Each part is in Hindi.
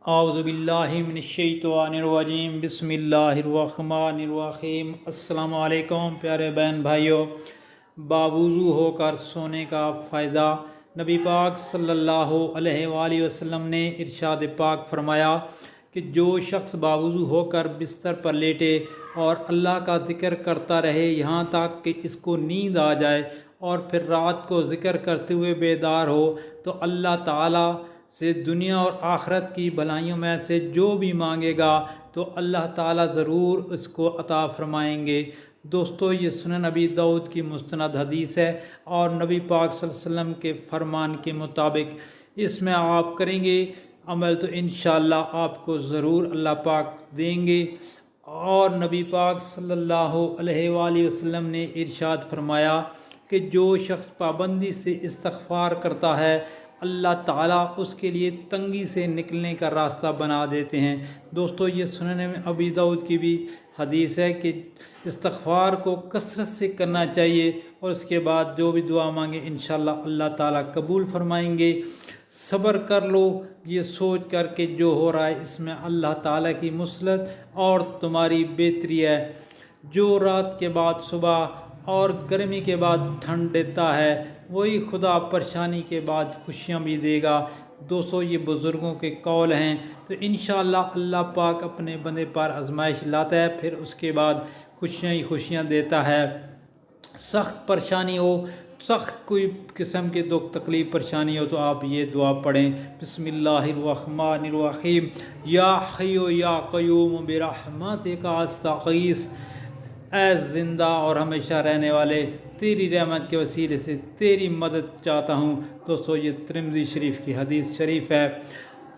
औज़ुबिल्लाहि मिनश्शैतानिर्रजीम बिस्मिल्लाहिर्रहमानिर्रहीम। अस्सलामु अलैकुम प्यारे बहन भाइयों। बावुज़ू होकर सोने का फ़ायदा। नबी पाक सल्लल्लाहु अलैहि वसल्लम ने इरशाद पाक फरमाया कि जो शख्स बावुज़ू होकर बिस्तर पर लेटे और अल्लाह का ज़िक्र करता रहे यहाँ तक कि इसको नींद आ जाए और फिर रात को ज़िक्र करते हुए बेदार हो, तो अल्लाह ताला से दुनिया और आखिरत की भलाइयों में से जो भी मांगेगा तो अल्लाह ताला ज़रूर उसको अता फरमाएंगे। दोस्तों, ये सुनन नबी दाऊद की मुस्तनद हदीस है और नबी पाक सल्लल्लाहु अलैहि वसल्लम के फरमान के मुताबिक इसमें आप करेंगे अमल तो इंशाअल्लाह आपको ज़रूर अल्लाह पाक देंगे। और नबी पाक सल्लल्लाहु अलैहि वसल्लम ने इरशाद फरमाया कि जो शख्स पाबंदी से इस्तिग़फ़ार करता है अल्लाह ताला उसके लिए तंगी से निकलने का रास्ता बना देते हैं। दोस्तों, ये सुनने में अबी दाऊद की भी हदीस है कि इस्तिग़फ़ार को कसरत से करना चाहिए और उसके बाद जो भी दुआ मांगे इंशाअल्लाह अल्लाह ताला कबूल फरमाएंगे। सब्र कर लो, ये सोच कर के जो हो रहा है इसमें अल्लाह ताला की मुसलत और तुम्हारी बेहतरी है। जो रात के बाद सुबह और गर्मी के बाद ठंड देता है वही खुदा परेशानी के बाद खुशियाँ भी देगा। दोस्तों, ये बुज़ुर्गों के कौल हैं, तो इंशाअल्लाह अल्लाह पाक अपने बंदे पर आजमाइश लाता है, फिर उसके बाद खुशियाँ ही खुशियाँ देता है। सख्त परेशानी हो, सख्त कोई किस्म के दुख तकलीफ़ परेशानी हो तो आप ये दुआ पढ़ें, बिस्मिल्लाहिर्रहमानिर्रहीम, या हय्यु या क़य्यूम बिरहमतिका अस्तग़ीस। ऐ ज़िंदा और हमेशा रहने वाले, तेरी रहमत के वसीले से तेरी मदद चाहता हूँ। दोस्तों, ये तिरमिज़ी शरीफ की हदीस शरीफ है।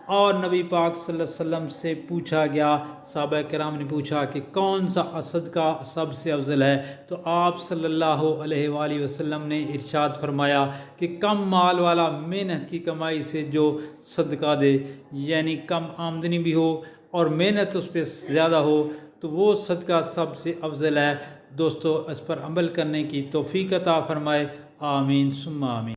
और नबी पाक सल्लल्लाहु अलैहि वसल्लम से पूछा गया, सहाबा किराम ने पूछा कि कौन सा सदका सबसे अफजल है, तो आप सल्लल्लाहु अलैहि वसल्लम ने इरशाद फरमाया कि कम माल वाला मेहनत की कमाई से जो सदका दे, यानी कम आमदनी भी हो और मेहनत उस पर ज़्यादा हो, तो वो सदका सबसे अफजल है। दोस्तों, इस पर अमल करने की तौफीक अता फरमाए। आमीन सुम्मा आमीन।